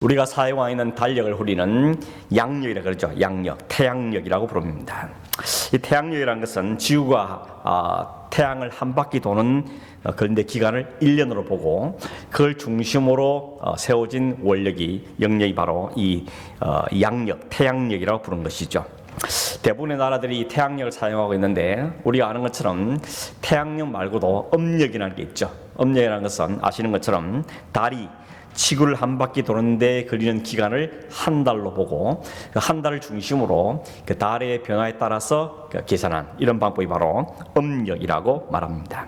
우리가 사용하고 있는 달력을 우리는 양력이라고 그러죠. 양력, 태양력이라고 부릅니다. 이 태양력이라는 것은 지구가 태양을 한 바퀴 도는 그런데 기간을 1년으로 보고 그걸 중심으로 세워진 원력이 영력이 바로 이 양력, 태양력이라고 부르는 것이죠. 대부분의 나라들이 이 태양력을 사용하고 있는데 우리가 아는 것처럼 태양력 말고도 음력이라는 게 있죠. 음력이라는 것은 아시는 것처럼 달이 지구를 한 바퀴 도는데 걸리는 기간을 한 달로 보고 그 한 달을 중심으로 그 달의 변화에 따라서 계산한 이런 방법이 바로 음력이라고 말합니다.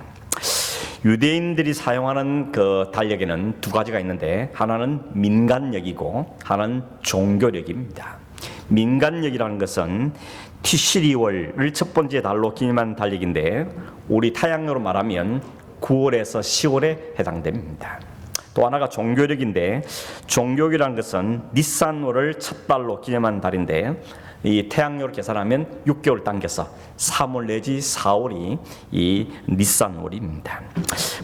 유대인들이 사용하는 그 달력에는 두 가지가 있는데 하나는 민간력이고 하나는 종교력입니다. 민간력이라는 것은 티시리월을 첫 번째 달로 기념한 달력인데 우리 타양력으로 말하면 9월에서 10월에 해당됩니다. 또 하나가 종교력인데 종교력이라는 것은 니산월을 첫 달로 기념한 달인데 이 태양력으로 계산하면 6개월 당겨서 3월 내지 4월이 이 니산월입니다.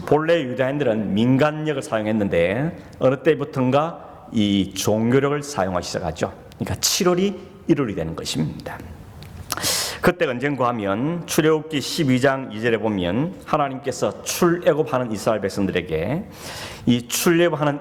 본래 유대인들은 민간력을 사용했는데 어느 때부터인가 이 종교력을 사용하기 시작하죠. 그러니까 7월이 1월이 되는 것입니다. 그때 언젠가 하면 출애굽기 12장 2절에 보면 하나님께서 출애굽하는 이스라엘 백성들에게 이 출애굽하는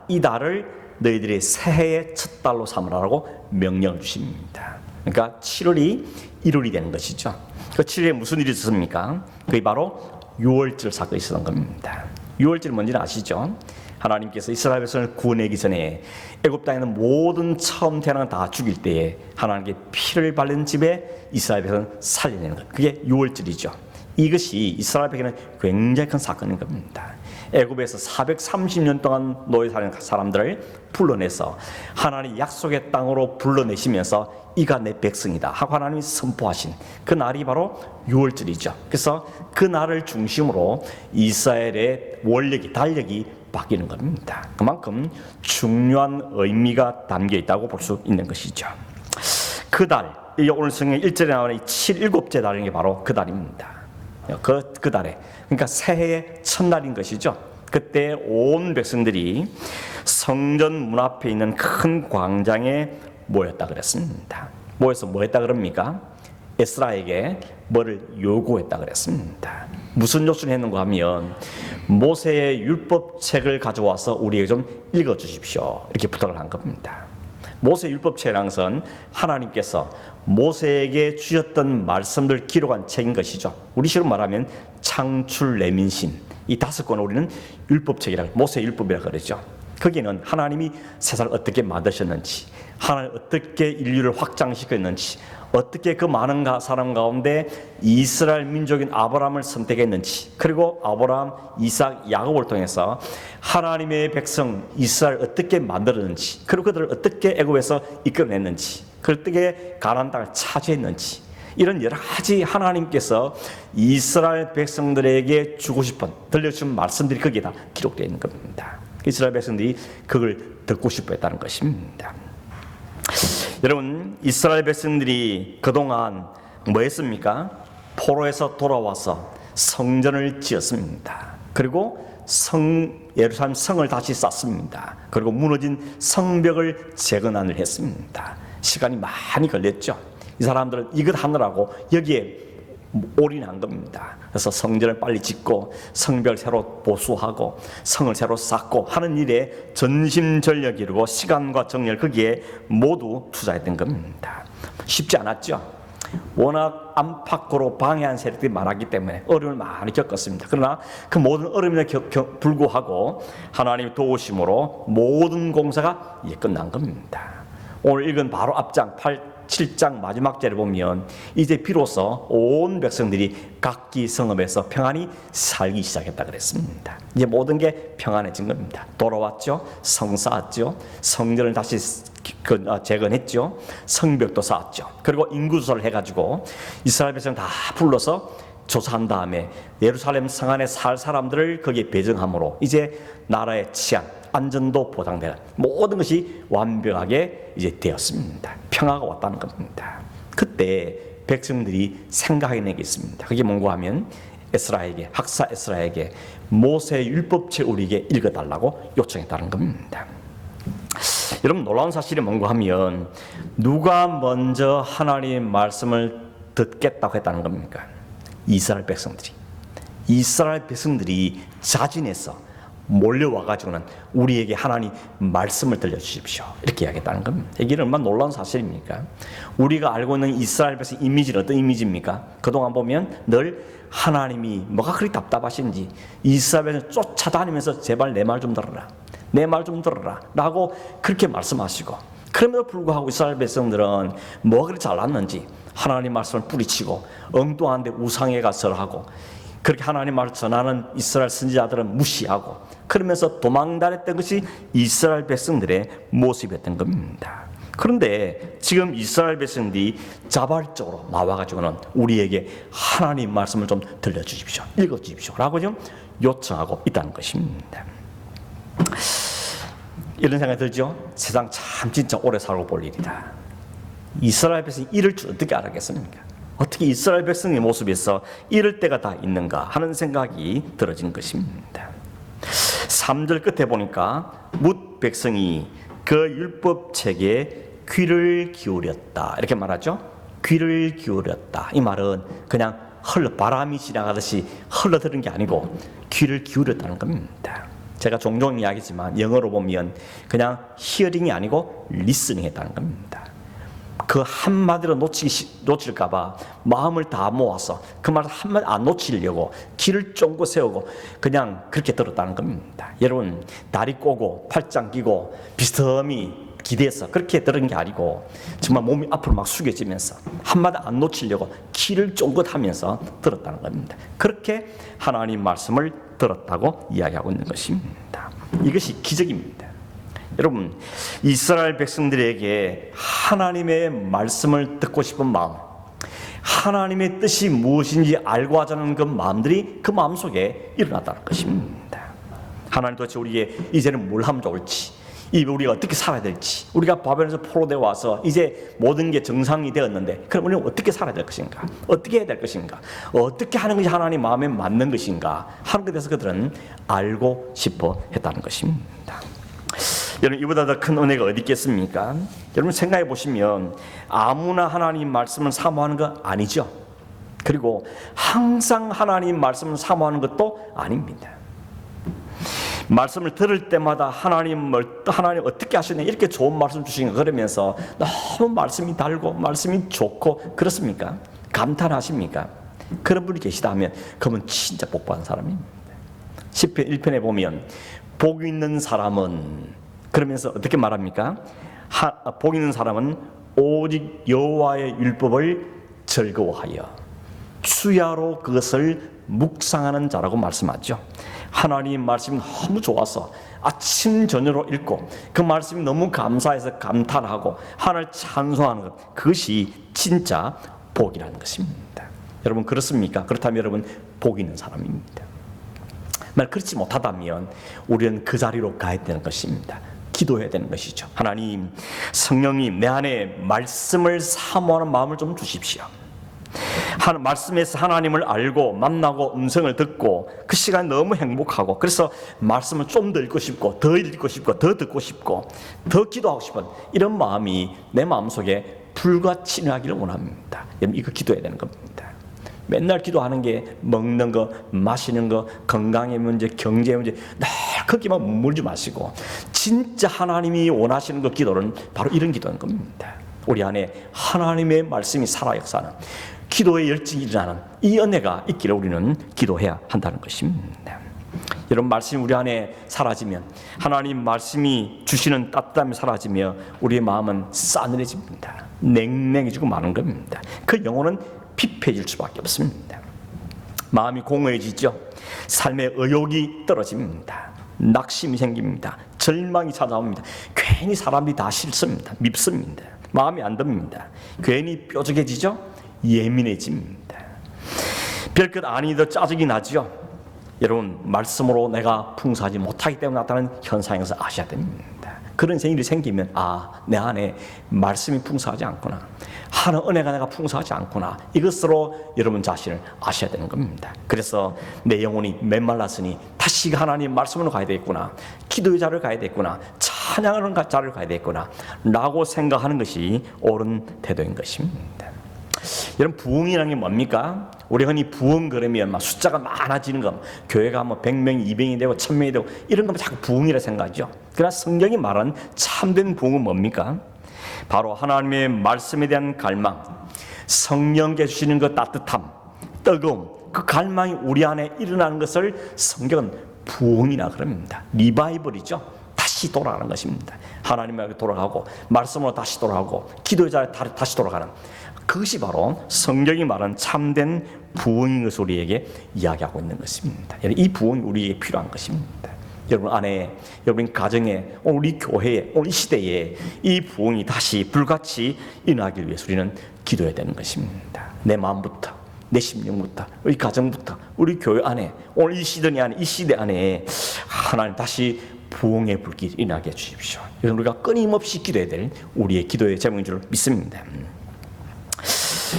이 달을 너희들의 새해의 첫 달로 삼으라고 명령을 주십니다. 그러니까 7월이 1월이 되는 것이죠. 그 7월에 무슨 일이 있었습니까? 그게 바로 유월절 사건이 있었던 겁니다. 유월절 뭔지는 아시죠? 하나님께서 이스라엘 백성을 구원하기 전에 애굽 땅에 있는 모든 처음 태어난 다 죽일 때에 하나님께 피를 바른 집에 이스라엘 백성을 살려내는 것, 그게 유월절이죠. 이것이 이스라엘 백성에는 굉장히 큰 사건인 겁니다. 애굽에서 430년 동안 노예 사는 사람들을 불러내서 하나님 약속의 땅으로 불러내시면서 이가 내 백성이다 하고 하나님이 선포하신 그 날이 바로 유월절이죠. 그래서 그 날을 중심으로 이스라엘의 원력이 달력이 바뀌는 겁니다. 그만큼 중요한 의미가 담겨 있다고 볼 수 있는 것이죠. 그 달, 오늘 성경 1절에 나오는 이 7일째 달인 게 바로 그 달입니다. 그 달에, 그러니까 새해의 첫날인 것이죠. 그때 온 백성들이 성전 문 앞에 있는 큰 광장에 모였다 그랬습니다. 모여서 뭐 했다 그럽니까? 에스라에게 뭐를 요구했다 그랬습니다. 무슨 요구를 했는가 하면 모세의 율법책을 가져와서 우리에게 좀 읽어주십시오. 이렇게 부탁을 한 겁니다. 모세 율법책이라는 것은 하나님께서 모세에게 주셨던 말씀들 기록한 책인 것이죠. 우리식으로 말하면 창출 레민신, 이 5권을 우리는 율법책이라고, 모세 율법이라고 그러죠. 거기는 하나님이 세상을 어떻게 만드셨는지, 하나님 어떻게 인류를 확장시켰는지, 어떻게 그 많은 사람 가운데 이스라엘 민족인 아브라함을 선택했는지, 그리고 아브라함, 이삭, 야곱을 통해서 하나님의 백성 이스라엘 어떻게 만들었는지, 그리고 그들을 어떻게 애굽에서 이끌어냈는지, 어떻게 가나안 땅을 차지했는지, 이런 여러 가지 하나님께서 이스라엘 백성들에게 주고 싶은, 들려준 말씀들이 거기에 다 기록되어 있는 겁니다. 이스라엘 백성들이 그걸 듣고 싶어 했다는 것입니다. 여러분, 이스라엘 백성들이 그동안 뭐 했습니까? 포로에서 돌아와서 성전을 지었습니다. 그리고 예루살렘 성을 다시 쌓습니다. 그리고 무너진 성벽을 재건안을 했습니다. 시간이 많이 걸렸죠. 이 사람들은 이것 하느라고 여기에 올인한 겁니다. 그래서 성전을 빨리 짓고 성벽을 새로 보수하고 성을 새로 쌓고 하는 일에 전심전력 이루고 시간과 정열 거기에 모두 투자했던 겁니다. 쉽지 않았죠. 워낙 안팎으로 방해한 세력들이 많았기 때문에 어려움을 많이 겪었습니다. 그러나 그 모든 어려움에 불구하고 하나님의 도우심으로 모든 공사가 이제 끝난 겁니다. 오늘 읽은 바로 앞장 7장 마지막 절에 보면 이제 비로소 온 백성들이 각기 성읍에서 평안히 살기 시작했다 그랬습니다. 이제 모든 게 평안해진 겁니다. 돌아왔죠. 성 쌓았죠. 성전을 다시 재건했죠. 성벽도 쌓았죠. 그리고 인구조사를 해가지고 이스라엘 백성 다 불러서 조사한 다음에 예루살렘 성 안에 살 사람들을 거기에 배정함으로 이제 나라의 치안, 안전도 보장되는 모든 것이 완벽하게 이제 되었습니다. 평화가 왔다는 겁니다. 그때 백성들이 생각해낸 게 있습니다. 그게 뭔가 하면 학사 에스라에게 모세 율법책 우리에게 읽어달라고 요청했다는 겁니다. 여러분 놀라운 사실이 뭔가 하면 누가 먼저 하나님의 말씀을 듣겠다고 했다는 겁니까? 이스라엘 백성들이. 이스라엘 백성들이 자진해서 몰려와가지고는 우리에게 하나님 말씀을 들려주십시오 이렇게 이야기했다는 겁니다. 이게 얼마나 놀라운 사실입니까? 우리가 알고 있는 이스라엘 백성 이미지는 어떤 이미지입니까? 그동안 보면 늘 하나님이 뭐가 그리 답답하신지 이스라엘 백성 쫓아다니면서 제발 내 말 좀 들어라, 내 말 좀 들어라 라고 그렇게 말씀하시고, 그럼에도 불구하고 이스라엘 백성들은 뭐가 그리 잘났는지 하나님 말씀을 뿌리치고 엉뚱한데 우상에 가서 절하고, 그렇게 하나님 말을 전하는 이스라엘 선지자들은 무시하고, 그러면서 도망다녔던 것이 이스라엘 백성들의 모습이었던 겁니다. 그런데 지금 이스라엘 백성들이 자발적으로 나와가지고는 우리에게 하나님 말씀을 좀 들려주십시오, 읽어주십시오 라고 좀 요청하고 있다는 것입니다. 이런 생각이 들죠? 세상 참 진짜 오래 살고 볼 일이다. 이스라엘 백성이 이럴 줄 어떻게 알았겠습니까? 어떻게 이스라엘 백성의 모습에서 이럴 때가 다 있는가 하는 생각이 들어진 것입니다. 3절 끝에 보니까 뭇 백성이 그 율법책에 귀를 기울였다 이렇게 말하죠. 귀를 기울였다, 이 말은 그냥 바람이 지나가듯이 흘러드는 게 아니고 귀를 기울였다는 겁니다. 제가 종종 이야기지만 영어로 보면 그냥 히어링이 아니고 리스닝 했다는 겁니다. 그 한마디로 놓칠까봐 마음을 다 모아서 그 말을 한마디 안 놓치려고 귀를 쫑긋 세우고 그냥 그렇게 들었다는 겁니다. 여러분 다리 꼬고 팔짱 끼고 비스듬히 기대서 그렇게 들은 게 아니고 정말 몸이 앞으로 막 숙여지면서 한마디 안 놓치려고 귀를 쫑긋 하면서 들었다는 겁니다. 그렇게 하나님 말씀을 들었다고 이야기하고 있는 것입니다. 이것이 기적입니다. 여러분 이스라엘 백성들에게 하나님의 말씀을 듣고 싶은 마음, 하나님의 뜻이 무엇인지 알고 하자는 그 마음들이 그 마음속에 일어났다는 것입니다. 하나님 도대체 우리에게 이제는 뭘 하면 좋을지, 우리가 어떻게 살아야 될지, 우리가 바벨론에서 포로되어 와서 이제 모든 게 정상이 되었는데 그럼 우리는 어떻게 살아야 될 것인가, 어떻게 해야 될 것인가, 어떻게 하는 것이 하나님 마음에 맞는 것인가 하는 것에 대해서 그들은 알고 싶어 했다는 것입니다. 여러분 이보다 더 큰 은혜가 어디 있겠습니까? 여러분 생각해 보시면 아무나 하나님 말씀을 사모하는 거 아니죠. 그리고 항상 하나님 말씀을 사모하는 것도 아닙니다. 말씀을 들을 때마다 하나님 어떻게 하시냐 이렇게 좋은 말씀 주시는 거 그러면서 너무 말씀이 달고 말씀이 좋고 그렇습니까? 감탄하십니까? 그런 분이 계시다면 그러면 진짜 복 받은 사람입니다. 시편 1편에 보면 복 있는 사람은 그러면서 어떻게 말합니까? 복 있는 사람은 오직 여호와의 율법을 즐거워하여 주야로 그것을 묵상하는 자라고 말씀하죠. 하나님 말씀이 너무 좋아서 아침 저녁으로 읽고 그 말씀이 너무 감사해서 감탄하고 하나님을 찬송하는 것, 그것이 진짜 복이라는 것입니다. 여러분 그렇습니까? 그렇다면 여러분 복 있는 사람입니다. 만약 그렇지 못하다면 우리는 그 자리로 가야 되는 것입니다. 기도해야 되는 것이죠. 하나님, 성령님 내 안에 말씀을 사모하는 마음을 좀 주십시오. 말씀에서 하나님을 알고 만나고 음성을 듣고 그 시간 너무 행복하고, 그래서 말씀을 좀 더 읽고 싶고 더 읽고 싶고 더 듣고 싶고 더 기도하고 싶은 이런 마음이 내 마음속에 불같이 일어나기를 원합니다. 여러분 이거 기도해야 되는 겁니다. 맨날 기도하는 게 먹는 거, 마시는 거, 건강의 문제, 경제의 문제 늘 거기만 물지 마시고 진짜 하나님이 원하시는 그 기도는 바로 이런 기도인 겁니다. 우리 안에 하나님의 말씀이 살아 역사하는 기도의 열정이 일어나는 이 은혜가 있기를 우리는 기도해야 한다는 것입니다. 여러분 말씀이 우리 안에 사라지면, 하나님 말씀이 주시는 따뜻함이 사라지며 우리의 마음은 싸늘해집니다. 냉랭해지고 마는 겁니다. 그 영혼은 피폐해질 수밖에 없습니다. 마음이 공허해지죠. 삶의 의욕이 떨어집니다. 낙심이 생깁니다. 절망이 찾아옵니다. 괜히 사람들이 다 싫습니다. 밉습니다. 마음이 안 듭니다. 괜히 뾰족해지죠. 예민해집니다. 별것 아니더 짜증이 나죠. 여러분 말씀으로 내가 풍성하지 못하기 때문에 나타나는 현상에서 아셔야 됩니다. 그런 일이 생기면 내 안에 말씀이 풍성하지 않구나, 하는 은혜가 내가 풍성하지 않구나, 이것으로 여러분 자신을 아셔야 되는 겁니다. 그래서 내 영혼이 메말랐으니 다시 하나님 말씀으로 가야 되겠구나, 기도의 자리를 가야 되겠구나, 찬양하는 자리를 가야 되겠구나 라고 생각하는 것이 옳은 태도인 것입니다. 여러분, 부흥이라는 게 뭡니까? 우리 흔히 부흥 그러면 막 숫자가 많아지는 거, 교회가 뭐 100명이 200명이 되고 1000명이 되고 이런 거면 자꾸 부흥이라 생각하죠. 그러나 성경이 말하는 참된 부흥은 뭡니까? 바로 하나님의 말씀에 대한 갈망, 성령께 주시는 그 따뜻함, 뜨거움, 그 갈망이 우리 안에 일어나는 것을 성경은 부흥이라 그럽니다. 리바이벌이죠. 다시 돌아가는 것입니다. 하나님에게 돌아가고 말씀으로 다시 돌아가고 기도의 자리에 다시 돌아가는, 그것이 바로 성경이 말하는 참된 부흥인 것을 우리에게 이야기하고 있는 것입니다. 이 부흥이 우리에게 필요한 것입니다. 여러분 안에, 여러분 가정에, 우리 교회에, 우리 시대에 이 부흥이 다시 불같이 일어나기 위해서 우리는 기도해야 되는 것입니다. 내 마음부터, 내 심령부터, 우리 가정부터, 우리 교회 안에, 오늘 이 시대 안에 하나님 다시 부흥의 불길이 일어나게 해주십시오. 이건 우리가 끊임없이 기도해야 될 우리의 기도의 제목인 줄 믿습니다.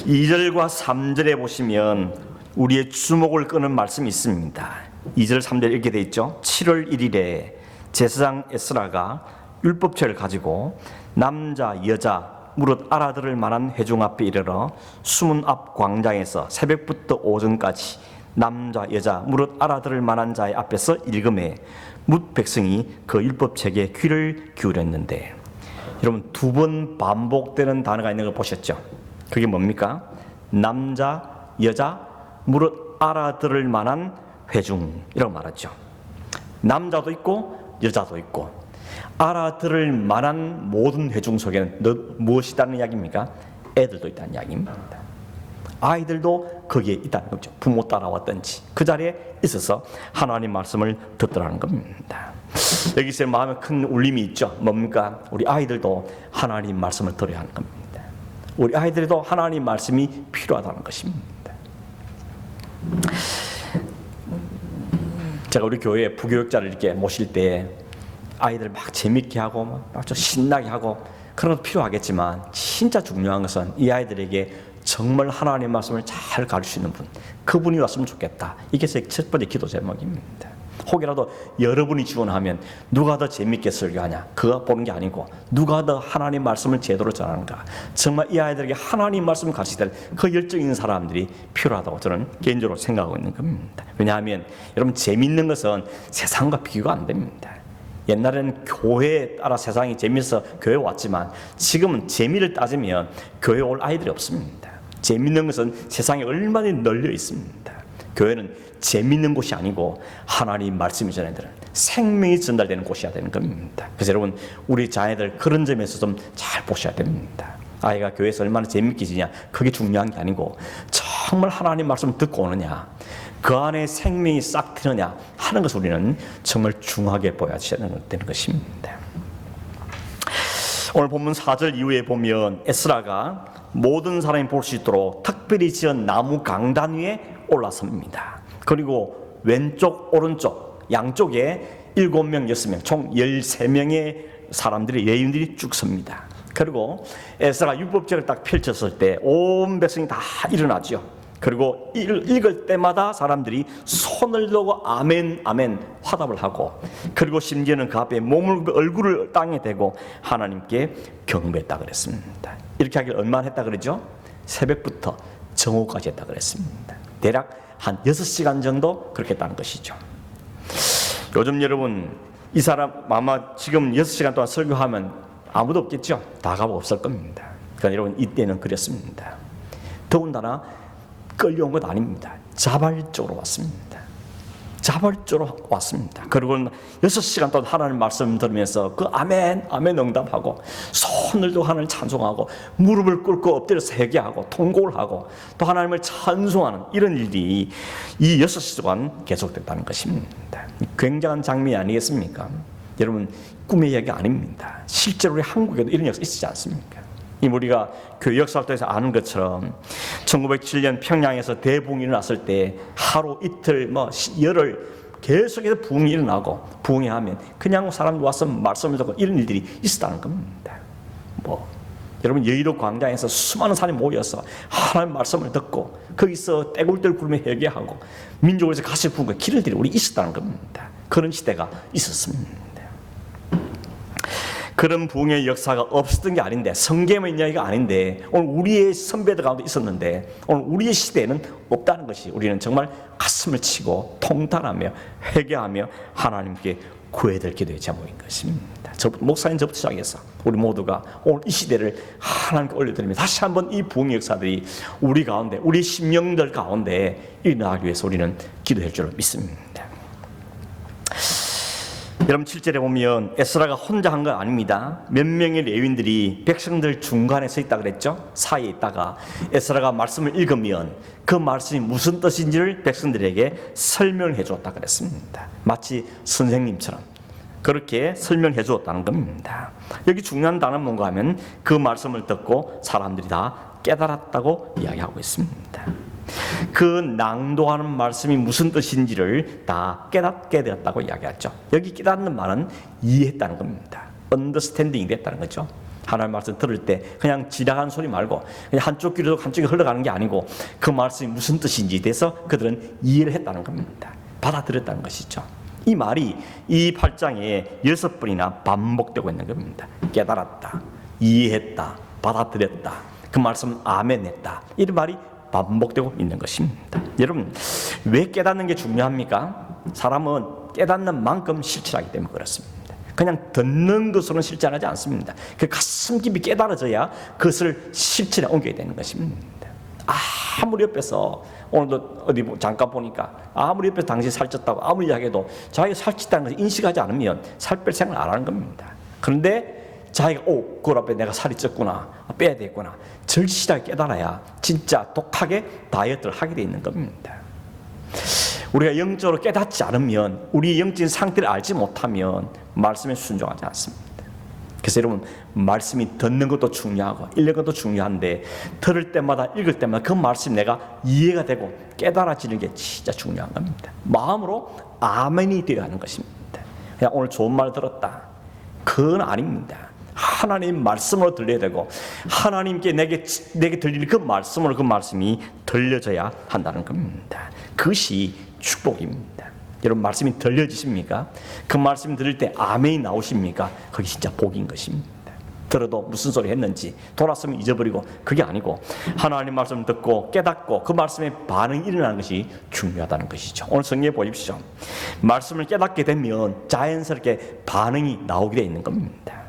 2절과 3절에 보시면 우리의 주목을 끄는 말씀이 있습니다. 2절 3절 이렇게 되어 있죠. 7월 1일에 제사장 에스라가 율법책을 가지고 남자 여자 무릇 알아들을 만한 회중 앞에 이르러 수문 앞 광장에서 새벽부터 오전까지 남자 여자 무릇 알아들을 만한 자의 앞에서 읽음에 뭇 백성이 그 율법책에 귀를 기울였는데, 여러분 두 번 반복되는 단어가 있는 걸 보셨죠? 그게 뭡니까? 남자 여자 무릇 알아들을 만한 회중이라고 말하죠. 남자도 있고 여자도 있고 알아들을 만한 모든 회중 속에는 무엇이 있다는 이야기입니까? 애들도 있다는 이야기입니다. 아이들도 거기에 있다는 거죠. 부모 따라왔든지 그 자리에 있어서 하나님 말씀을 듣더라는 겁니다. 여기서 마음에 큰 울림이 있죠. 뭡니까? 우리 아이들도 하나님 말씀을 들어야 하는 겁니다. 우리 아이들도 하나님 말씀이 필요하다는 것입니다. 제가 우리 교회에 부교육자를 이렇게 모실 때 아이들 막 재밌게 하고 막 좀 신나게 하고 그런 것도 필요하겠지만, 진짜 중요한 것은 이 아이들에게 정말 하나님 말씀을 잘 가르치는 분, 그분이 왔으면 좋겠다. 이게 제 첫 번째 기도 제목입니다. 혹이라도 여러분이 지원하면 누가 더 재밌게 설교하냐, 그거 보는 게 아니고 누가 더 하나님 말씀을 제대로 전하는가, 정말 이 아이들에게 하나님 말씀을 가르치는 그 열정 있는 사람들이 필요하다고 저는 개인적으로 생각하고 있는 겁니다. 왜냐하면 여러분, 재밌는 것은 세상과 비교가 안 됩니다. 옛날에는 교회에 따라 세상이 재미있어 교회에 왔지만 지금은 재미를 따지면 교회에 올 아이들이 없습니다. 재밌는 것은 세상에 얼마나 널려 있습니다. 교회는 재밌는 곳이 아니고 하나님 말씀이 전해드리는 생명이 전달되는 곳이어야 되는 겁니다. 그래서 여러분, 우리 자녀들 그런 점에서 좀 잘 보셔야 됩니다. 아이가 교회에서 얼마나 재밌게 지냐, 그게 중요한 게 아니고 정말 하나님 말씀 듣고 오느냐, 그 안에 생명이 싹 트느냐 하는 것을 우리는 정말 중요하게 보여야 되는 것입니다. 오늘 본문 4절 이후에 보면 에스라가 모든 사람이 볼 수 있도록 특별히 지은 나무 강단 위에 올라섭니다. 그리고 왼쪽 오른쪽 양쪽에 7명 6명 총 13명의 사람들이, 레위인들이 쭉 섭니다. 그리고 에스라가 율법책을 딱 펼쳤을 때 온 백성이 다 일어나죠. 그리고 읽을 때마다 사람들이 손을 들고 아멘 아멘 화답을 하고, 그리고 심지어는 그 앞에 얼굴을 땅에 대고 하나님께 경배했다 그랬습니다. 이렇게 하길 얼마나 했다 그러죠? 새벽부터 정오까지 했다 그랬습니다. 대략 한 6시간 정도 그렇게 했다는 것이죠. 요즘 여러분, 이 사람 아마 지금 6시간 동안 설교하면 아무도 없겠죠? 다 가고 없을 겁니다. 그러니까 여러분, 이때는 그랬습니다. 더군다나 끌려온 것 아닙니다. 자발적으로 왔습니다. 자발적으로 왔습니다. 그리고 6시간 동안 하나님 말씀 들으면서 그 아멘 아멘 응답하고, 손을 들고 하나님을 찬송하고, 무릎을 꿇고 엎드려서 회개하고 통곡을 하고 또 하나님을 찬송하는 이런 일이 이 6시 동안 계속됐다는 것입니다. 굉장한 장면이 아니겠습니까? 여러분, 꿈의 이야기 아닙니다. 실제로 우리 한국에도 이런 역사 있지 않습니까? 우리가 교회 역사를 통해서 아는 것처럼 1907년 평양에서 대부흥이 일어났을 때 하루 이틀 열흘 계속해서 부흥이 일어나고, 부흥이 하면 그냥 사람들 와서 말씀을 듣고 이런 일들이 있었다는 겁니다. 여러분, 여의도 광장에서 수많은 사람이 모여서 하나님 말씀을 듣고 거기서 떼굴떼굴 구르며 회개하고 민족을 위해서 가시 부은 길을 들이 우리 있었다는 겁니다. 그런 시대가 있었습니다. 그런 부흥의 역사가 없었던 게 아닌데, 성경의 이야기가 아닌데, 오늘 우리의 선배들 가운데 있었는데 오늘 우리의 시대에는 없다는 것이, 우리는 정말 가슴을 치고 통탄하며 회개하며 하나님께 구해야 될 기도의 제목인 것입니다. 목사님 저부터 시작해서 우리 모두가 오늘 이 시대를 하나님께 올려드리며 다시 한번 이 부흥의 역사들이 우리 가운데, 우리 심령들 가운데 일어나기 위해서 우리는 기도할 줄 믿습니다. 여러분 7절에 보면 에스라가 혼자 한 건 아닙니다. 몇 명의 레위인들이 백성들 중간에 서 있다 그랬죠. 사이에 있다가 에스라가 말씀을 읽으면 그 말씀이 무슨 뜻인지를 백성들에게 설명해 주었다 그랬습니다. 마치 선생님처럼 그렇게 설명해 주었다는 겁니다. 여기 중요한 단어는 뭔가 하면 그 말씀을 듣고 사람들이 다 깨달았다고 이야기하고 있습니다. 그 낭독하는 말씀이 무슨 뜻인지를 다 깨닫게 되었다고 이야기하죠. 여기 깨닫는 말은 이해했다는 겁니다. 언더스탠딩이 됐다는 거죠. 하나님의 말씀 들을 때 그냥 지나가는 소리 말고 그냥 한쪽 귀로 한쪽에 흘러가는 게 아니고 그 말씀이 무슨 뜻인지 대해서 그들은 이해를 했다는 겁니다. 받아들였다는 것이죠. 이 말이 이 8장에 6번이나 반복되고 있는 겁니다. 깨달았다, 이해했다, 받아들였다, 그 말씀 아멘했다, 이런 말이 반복되고 있는 것입니다. 여러분, 왜 깨닫는 게 중요합니까? 사람은 깨닫는 만큼 실천하기 때문에 그렇습니다. 그냥 듣는 것으로는 실천하지 않습니다. 그 가슴 깊이 깨달아져야 그것을 실천에 옮겨야 되는 것입니다. 아무리 옆에서 오늘도 어디 잠깐 보니까 아무리 옆에서 당신이 살쪘다고 아무리 이야기해도 자기가 살쪘다는 것을 인식하지 않으면 살 뺄 생각을 안 하는 겁니다. 그런데 자기가 그 앞에 내가 살이 쪘구나, 빼야 되겠구나, 절실하게 깨달아야 진짜 독하게 다이어트를 하게 돼 있는 겁니다. 우리가 영적으로 깨닫지 않으면, 우리 영적인 상태를 알지 못하면 말씀에 순종하지 않습니다. 그래서 여러분, 말씀이 듣는 것도 중요하고 읽는 것도 중요한데 들을 때마다 읽을 때마다 그 말씀이 내가 이해가 되고 깨달아지는 게 진짜 중요한 겁니다. 마음으로 아멘이 되어야 하는 것입니다. 그냥 오늘 좋은 말 들었다, 그건 아닙니다. 하나님 말씀으로 들려야 되고 하나님께 내게 들릴 그 말씀으로 그 말씀이 들려져야 한다는 겁니다. 그것이 축복입니다. 여러분, 말씀이 들려지십니까? 그 말씀 들을 때 아멘이 나오십니까? 그게 진짜 복인 것입니다. 들어도 무슨 소리 했는지 돌았으면 잊어버리고 그게 아니고 하나님 말씀 듣고 깨닫고 그 말씀에 반응이 일어나는 것이 중요하다는 것이죠. 오늘 성경에 보십시오. 말씀을 깨닫게 되면 자연스럽게 반응이 나오게 되어 있는 겁니다.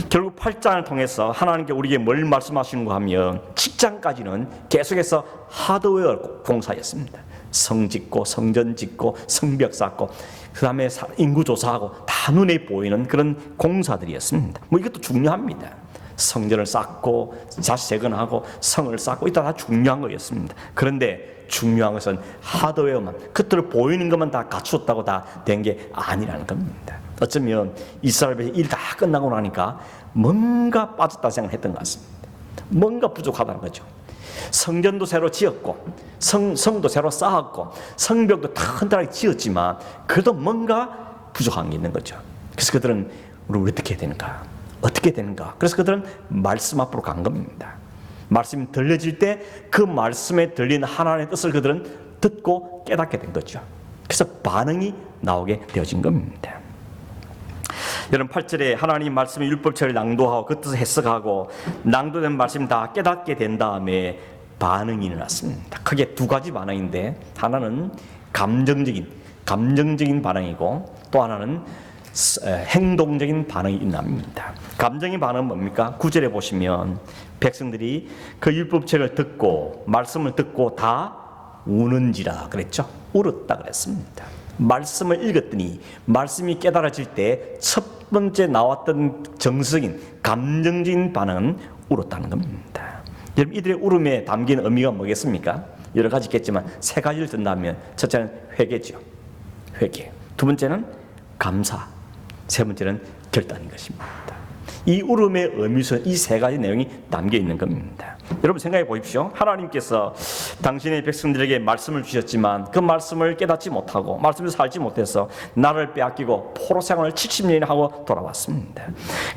결국 8장을 통해서 하나님께 우리에게 뭘 말씀하시는가 하면 7장까지는 계속해서 하드웨어 공사였습니다. 성 짓고 성전 짓고 성벽 쌓고 그 다음에 인구 조사하고 다 눈에 보이는 그런 공사들이었습니다. 이것도 중요합니다. 성전을 쌓고 다시 재건하고 성을 쌓고 이다 중요한 거였습니다. 그런데 중요한 것은 하드웨어만, 겉으로 보이는 것만 다 갖추었다고 다 된 게 아니라는 겁니다. 어쩌면 이스라엘의 일 다 끝나고 나니까 뭔가 빠졌다 생각했던 것 같습니다. 뭔가 부족하다는 거죠. 성전도 새로 지었고 성도 새로 쌓았고 성벽도 튼튼하게 지었지만 그래도 뭔가 부족한 게 있는 거죠. 그래서 그들은 우리 어떻게 해야 되는가? 어떻게 되는가? 그래서 그들은 말씀 앞으로 간 겁니다. 말씀이 들려질 때 그 말씀에 들린 하나님의 뜻을 그들은 듣고 깨닫게 된 거죠. 그래서 반응이 나오게 되어진 겁니다. 여러분 8절에 하나님 말씀의 율법책을 낭독하고 그 뜻을 해석하고 낭독된 말씀 다 깨닫게 된 다음에 반응이 일어났습니다. 크게 두 가지 반응인데 하나는 감정적인 반응이고 또 하나는 행동적인 반응이 일어납니다. 감정의 반응은 뭡니까? 9절에 보시면 백성들이 그 율법책을 듣고 말씀을 듣고 다 우는지라 그랬죠. 울었다 그랬습니다. 말씀을 읽었더니 말씀이 깨달아질 때 첫 번째 나왔던 정서적인 감정적인 반응은 울었다는 겁니다. 여러분, 이들의 울음에 담긴 의미가 뭐겠습니까? 여러 가지 있겠지만 세 가지를 든다면 첫째는 회개죠. 회개. 두 번째는 감사. 세 번째는 결단인 것입니다. 이 울음의 의미에서 이 세 가지 내용이 담겨 있는 겁니다. 여러분 생각해 보십시오. 하나님께서 당신의 백성들에게 말씀을 주셨지만 그 말씀을 깨닫지 못하고 말씀을 살지 못해서 나를 빼앗기고 포로 생활을 70년이나 하고 돌아왔습니다.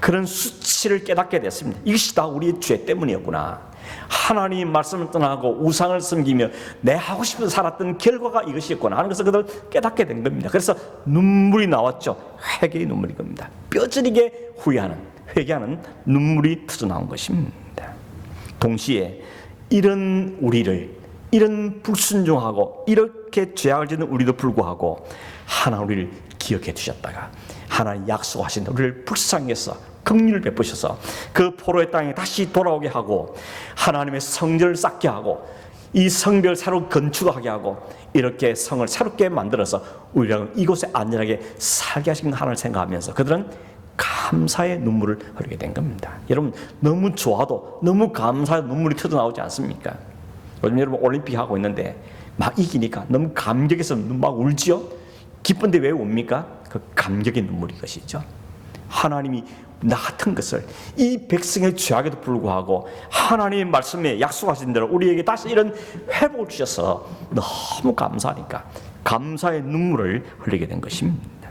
그런 수치를 깨닫게 됐습니다. 이것이 다 우리의 죄 때문이었구나. 하나님의 말씀을 떠나고 우상을 섬기며 내 하고 싶은 살았던 결과가 이것이었구나 하는 것을 그들 깨닫게 된 겁니다. 그래서 눈물이 나왔죠. 회개의 눈물인 겁니다. 뼈저리게 후회하는, 회개하는 눈물이 터져 나온 것입니다. 동시에 이런 우리를, 이런 불순종하고 이렇게 죄악을 짓는 우리도 불구하고 하나님 우리를 기억해 주셨다가 하나님 약속하신 우리를 불쌍히 해서 긍휼을 베푸셔서 그 포로의 땅에 다시 돌아오게 하고 하나님의 성전을 쌓게 하고 이 성벽을 새로 건축하게 하고 이렇게 성을 새롭게 만들어서 우리랑 이곳에 안전하게 살게 하신 하나님을 생각하면서 그들은 감사의 눈물을 흐르게 된 겁니다. 여러분 너무 좋아도 너무 감사의 눈물이 터져나오지 않습니까? 요즘 여러분 올림픽 하고 있는데 막 이기니까 너무 감격해서 막 울지요? 기쁜데 왜 웁니까? 그 감격의 눈물인 것이죠. 하나님이 나 같은 것을 이 백성의 죄악에도 불구하고 하나님의 말씀에 약속하신 대로 우리에게 다시 이런 회복을 주셔서 너무 감사하니까 감사의 눈물을 흘리게 된 것입니다.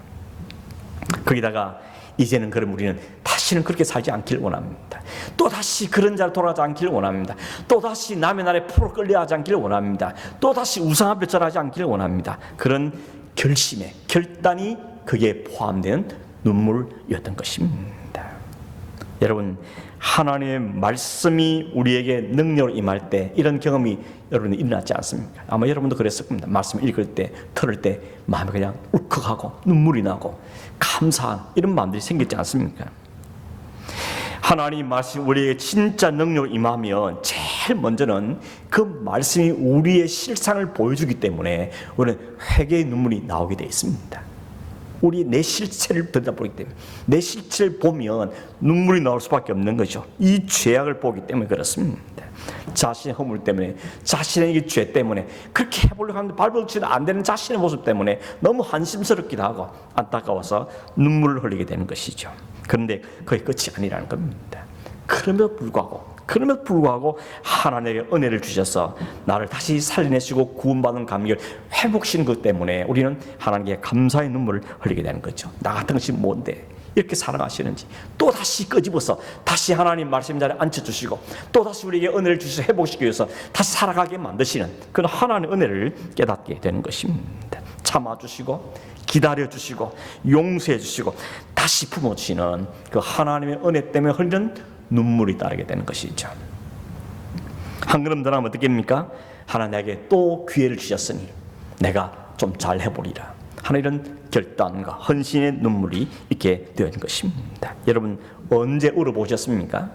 거기다가 이제는 그럼 우리는 다시는 그렇게 살지 않기를 원합니다. 또다시 그런 자로 돌아가지 않기를 원합니다. 또다시 남의 나라에 포로 끌려하지 않기를 원합니다. 또다시 우상 앞에 절하지 않기를 원합니다. 그런 결심의 결단이 거기에 포함된 눈물이었던 것입니다. 여러분 하나님의 말씀이 우리에게 능력으로 임할 때 이런 경험이 여러분이 일어났지 않습니까? 아마 여러분도 그랬을 겁니다. 말씀을 읽을 때, 들을 때 마음이 그냥 울컥하고 눈물이 나고 감사한 이런 마음들이 생겼지 않습니까? 하나님의 말씀이 우리에게 진짜 능력으로 임하면 제일 먼저는 그 말씀이 우리의 실상을 보여주기 때문에 우리는 회개의 눈물이 나오게 되어 있습니다. 우리 내 실체를 들여다보기 때문에 내 실체를 보면 눈물이 나올 수밖에 없는 거죠. 이 죄악을 보기 때문에 그렇습니다. 자신의 허물 때문에, 자신의 죄 때문에 그렇게 해보려고 하는데 발버둥치는 안 되는 자신의 모습 때문에 너무 한심스럽기도 하고 안타까워서 눈물을 흘리게 되는 것이죠. 그런데 그게 끝이 아니라는 겁니다. 그럼에도 불구하고 하나님의 은혜를 주셔서 나를 다시 살려내시고 구원받은 감격을 회복시키는 것 때문에 우리는 하나님께 감사의 눈물을 흘리게 되는 거죠. 나 같은 것이 뭔데 이렇게 사랑하시는지 또다시 끄집어서 다시 하나님 말씀 자리에 앉혀주시고 또다시 우리에게 은혜를 주셔서 회복시키기 위해서 다시 살아가게 만드시는 그런 하나님의 은혜를 깨닫게 되는 것입니다. 참아주시고 기다려주시고 용서해주시고 다시 품어주시는 그 하나님의 은혜 때문에 흘리는 눈물이 따르게 되는 것이죠. 한 걸음 더 나면 어떻게 됩니까? 하나님 내게 또 기회를 주셨으니 내가 좀 잘 해보리라 하는 이런 결단과 헌신의 눈물이 있게 되는 것입니다. 여러분 언제 울어보셨습니까?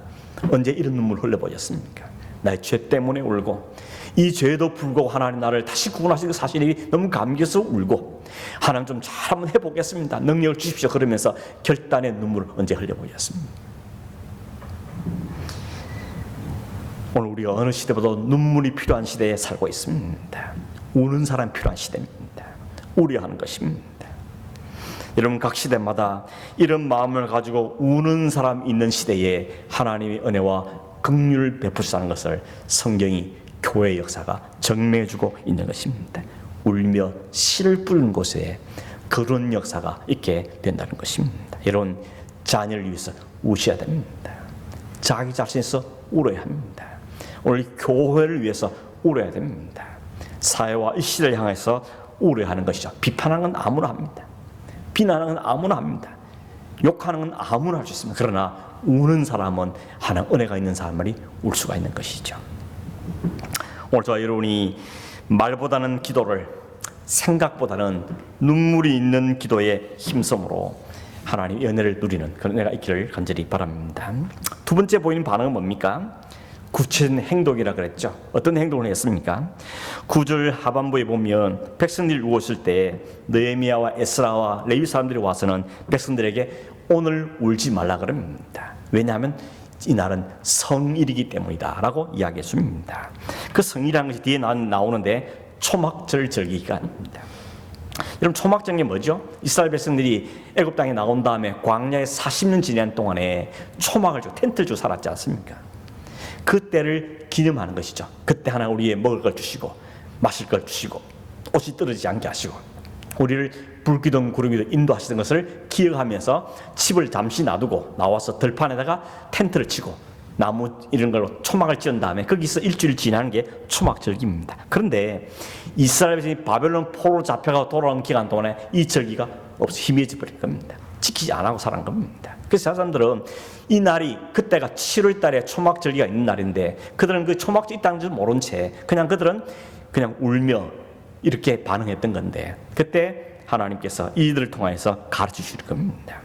언제 이런 눈물 흘려보셨습니까? 나의 죄 때문에 울고 이 죄에도 불구하고 하나님 나를 다시 구원하신 그 사실이 너무 감격해서 울고 하나님 좀 잘 한번 해보겠습니다. 능력을 주십시오. 그러면서 결단의 눈물을 언제 흘려보셨습니까? 오늘 우리가 어느 시대보다 눈물이 필요한 시대에 살고 있습니다. 우는 사람이 필요한 시대입니다. 우려하는 것입니다. 여러분 각 시대마다 이런 마음을 가지고 우는 사람 있는 시대에 하나님의 은혜와 긍휼을 베푸시는 것을 성경이 교회의 역사가 증명해주고 있는 것입니다. 울며 씨를 뿌리는 곳에 그런 역사가 있게 된다는 것입니다. 여러분 자녀를 위해서 우셔야 됩니다. 자기 자신에서 울어야 합니다. 오늘 교회를 위해서 울어야 됩니다. 사회와 이 시대를 향해서 울어야 하는 것이죠. 비판하는 건 아무나 합니다. 비난하는 건 아무나 합니다. 욕하는 건 아무나 할 수 있습니다. 그러나 우는 사람은 하나님 은혜가 있는 사람이 울 수가 있는 것이죠. 오늘 저와 여러분이 말보다는 기도를 생각보다는 눈물이 있는 기도에 힘쓰므로 하나님의 은혜를 누리는 그런 은혜가 있기를 간절히 바랍니다. 두 번째 보이는 반응은 뭡니까? 구체적인 행동이라 그랬죠. 어떤 행동을 했습니까? 9절 하반부에 보면 백성들이 누웠을 때 느헤미야와 에스라와 레위 사람들이 와서는 백성들에게 오늘 울지 말라 그럽니다. 왜냐하면 이날은 성일이기 때문이다 라고 이야기했습니다. 그 성일이라는 것이 뒤에 나오는데 초막절 절기가 아닙니다. 여러분 초막절이 뭐죠? 이스라엘 백성들이 애굽 땅에 나온 다음에 광야에 40년 지난 동안에 초막을 주고 텐트를 주고 살았지 않습니까? 그때를 기념하는 것이죠. 그때 하나 우리의 먹을 걸 주시고 마실 걸 주시고 옷이 떨어지지 않게 하시고 우리를 불기둥 구름이도 인도하시는 것을 기억하면서 집을 잠시 놔두고 나와서 들판에다가 텐트를 치고 나무 이런 걸로 초막을 지은 다음에 거기서 일주일 지나는 게 초막절기입니다. 그런데 이스라엘 백성이 바벨론 포로 잡혀가 돌아오는 기간 동안에 이 절기가 없어 희미해져 버린 겁니다. 지키지 안 하고 살은 겁니다. 그래서 사람들은 이 날이 그때가 7월 달에 초막절기가 있는 날인데 그들은 그 초막절기 있다는 줄 모른 채 그들은 그냥 울며 이렇게 반응했던 건데 그때 하나님께서 이들을 통해서 가르쳐 주실 겁니다.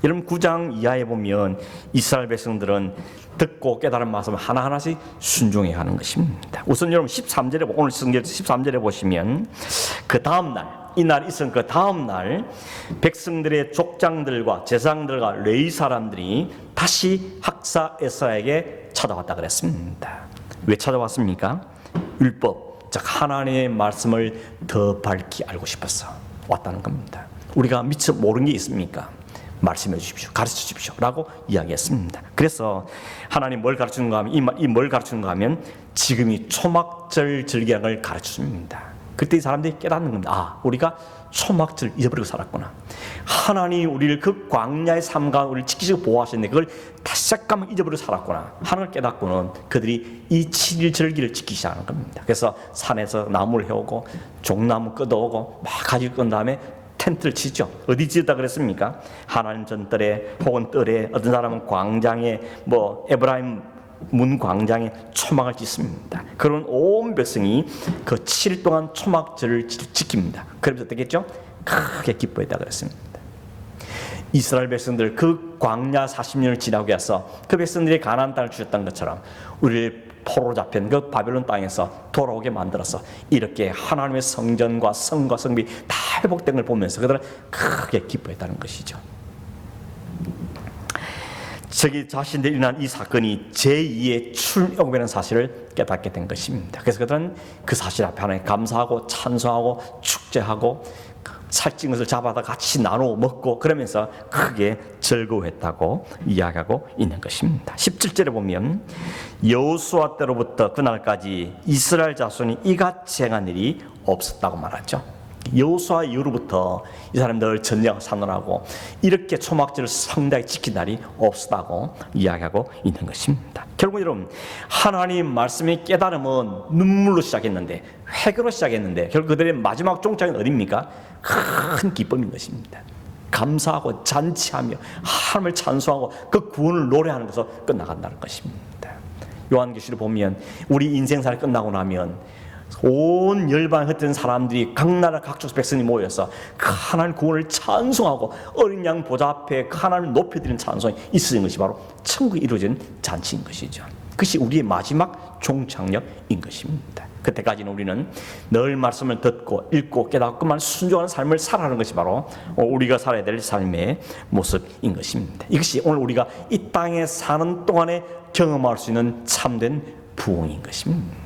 여러분 9장 이하에 보면 이스라엘 백성들은 듣고 깨달은 말씀을 하나하나씩 순종해 가는 것입니다. 우선 여러분 13절에 오늘 성경 13절에 보시면 그 다음 날 이 날 있은 그 다음 날 백성들의 족장들과 제사장들과 레위 사람들이 다시 학사 에스라에게 찾아왔다 그랬습니다. 왜 찾아왔습니까? 율법, 즉 하나님의 말씀을 더 밝히 알고 싶어서 왔다는 겁니다. 우리가 미처 모르는 게 있습니까? 말씀해 주십시오. 가르쳐 주십시오. 라고 이야기했습니다. 그래서 하나님 뭘 가르치는가 하면 뭘 가르치는가 하면 지금이 초막절 절기라는 걸 가르쳐 줍니다. 그때 이 사람들이 깨닫는 겁니다. 우리가 초막절 잊어버리고 살았구나. 하나님 우리를 그 광야의 삶과 우리를 지키시고 보호하셨는데 그걸 다시 잠깐만 잊어버리고 살았구나 하는 걸 깨닫고는 그들이 이 7일 절기를 지키기 시작하는 겁니다. 그래서 산에서 나무를 해오고 종나무 끄어오고 막 가지고 끈 다음에 텐트를 치죠. 어디 지었다 그랬습니까? 하나님 전뜰에 혹은 뜰에 어떤 사람은 광장에 에브라임 문 광장에 초막을 짓습니다. 그런 온 백성이 그 7일 동안 초막절을 지킵니다. 그러면서 어떻겠죠? 크게 기뻐했다 그랬습니다. 이스라엘 백성들 그 광야 40년을 지나고 해서 그 백성들이 가나안 땅을 주셨던 것처럼 우리를 포로로 잡힌 그 바벨론 땅에서 돌아오게 만들어서 이렇게 하나님의 성전과 성과 성비 다 회복된 걸 보면서 그들은 크게 기뻐했다는 것이죠. 자기 자신들이 일어난 이 사건이 제2의 출애굽이라는 사실을 깨닫게 된 것입니다. 그래서 그들은 그 사실 앞에 하나님 감사하고 찬송하고 축제하고 살찐 것을 잡아다 같이 나누어 먹고 그러면서 크게 즐거워했다고 이야기하고 있는 것입니다. 17절에 보면 여호수아 때로부터 그날까지 이스라엘 자손이 이같이 행한 일이 없었다고 말하죠. 여호수아 이후로부터 이 사람들 전쟁을 선언하고 이렇게 초막절을 성당히 지킨 날이 없었다고 이야기하고 있는 것입니다. 결국 여러분 하나님 말씀의 깨달음은 눈물로 시작했는데 회개로 시작했는데 결국 그들의 마지막 종착은 어디입니까? 큰 기쁨인 것입니다. 감사하고 잔치하며 하나님을 찬송하고 그 구원을 노래하는 것으로 끝나간다는 것입니다. 요한계시를 보면 우리 인생살이 끝나고 나면 온 열방에 흩어진 사람들이 각 나라 각족 백성이 모여서 그 하나님 구원을 찬송하고 어린 양 보좌 앞에 그 하나님을 높여드리는 찬송이 있어진 것이 바로 천국에 이루어진 잔치인 것이죠. 그것이 우리의 마지막 종착역인 것입니다. 그때까지는 우리는 늘 말씀을 듣고 읽고 깨닫고만 순종하는 삶을 살아가는 것이 바로 우리가 살아야 될 삶의 모습인 것입니다. 이것이 오늘 우리가 이 땅에 사는 동안에 경험할 수 있는 참된 부흥인 것입니다.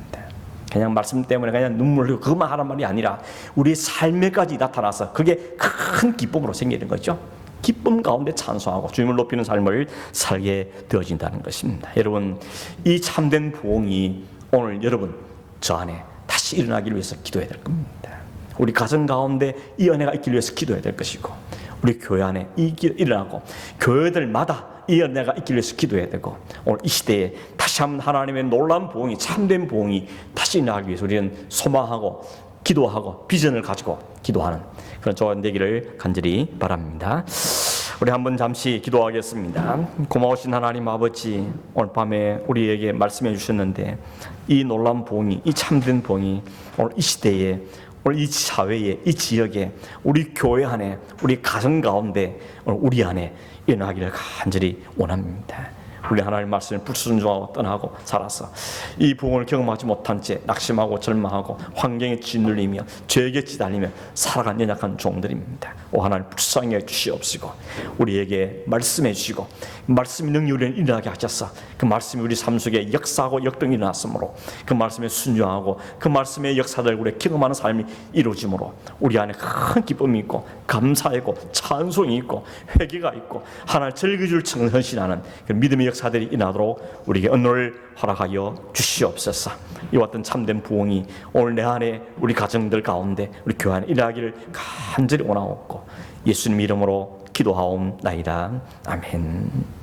그냥 말씀 때문에 그냥 눈물 흘리고 그것만 하란 말이 아니라 우리의 삶에까지 나타나서 그게 큰 기쁨으로 생기는 거죠. 기쁨 가운데 찬송하고 주님을 높이는 삶을 살게 되어진다는 것입니다. 여러분 이 참된 부흥이 오늘 여러분 저 안에 다시 일어나기를 위해서 기도해야 될 겁니다. 우리 가정 가운데 이 은혜가 있기를 위해서 기도해야 될 것이고 우리 교회 안에 이 일어나고 교회들마다 이 은혜가 있기를 위해서 기도해야 되고 오늘 이 시대에 다시 한번 하나님의 놀라운 부흥이 참된 부흥이 다시 일어나기 위해서 우리는 소망하고 기도하고 비전을 가지고 기도하는 그런 좋은 되기를 간절히 바랍니다. 우리 한번 잠시 기도하겠습니다. 고마우신 하나님 아버지 오늘 밤에 우리에게 말씀해 주셨는데 이 놀라운 부흥이 이 참된 부흥이 오늘 이 시대에 오늘 이 사회에 이 지역에 우리 교회 안에 우리 가정 가운데 오늘 우리 안에 일어나기를 간절히 원합니다. 우리 하나님 말씀을 불순종하고 떠나고 살아서 이 부흥을 경험하지 못한 채 낙심하고 절망하고 환경에 짓눌리며 죄에게 지달리며 살아간 연약한 종들입니다. 오 하나님 불쌍히 해 주시옵시고 우리에게 말씀해 주시고 말씀의 능력을 일어나게 하셔서 그 말씀이 우리 삶 속에 역사하고 역동이 일어났으므로 그 말씀에 순종하고 그 말씀의 역사를 우리 경험하는 삶이 이루어지므로 우리 안에 큰 기쁨이 있고 감사이고 찬송이 있고 회개가 있고 하나님 즐겨줄 헌신하는 그 믿음의 역사들이 일어나도록 우리에게 은혜를 허락하여 주시옵소서. 이와 같은 참된 부흥이 오늘 내 안에 우리 가정들 가운데 우리 교회 안에 일어나기를 간절히 원하옵고 예수님 이름으로 기도하옵나이다. 아멘.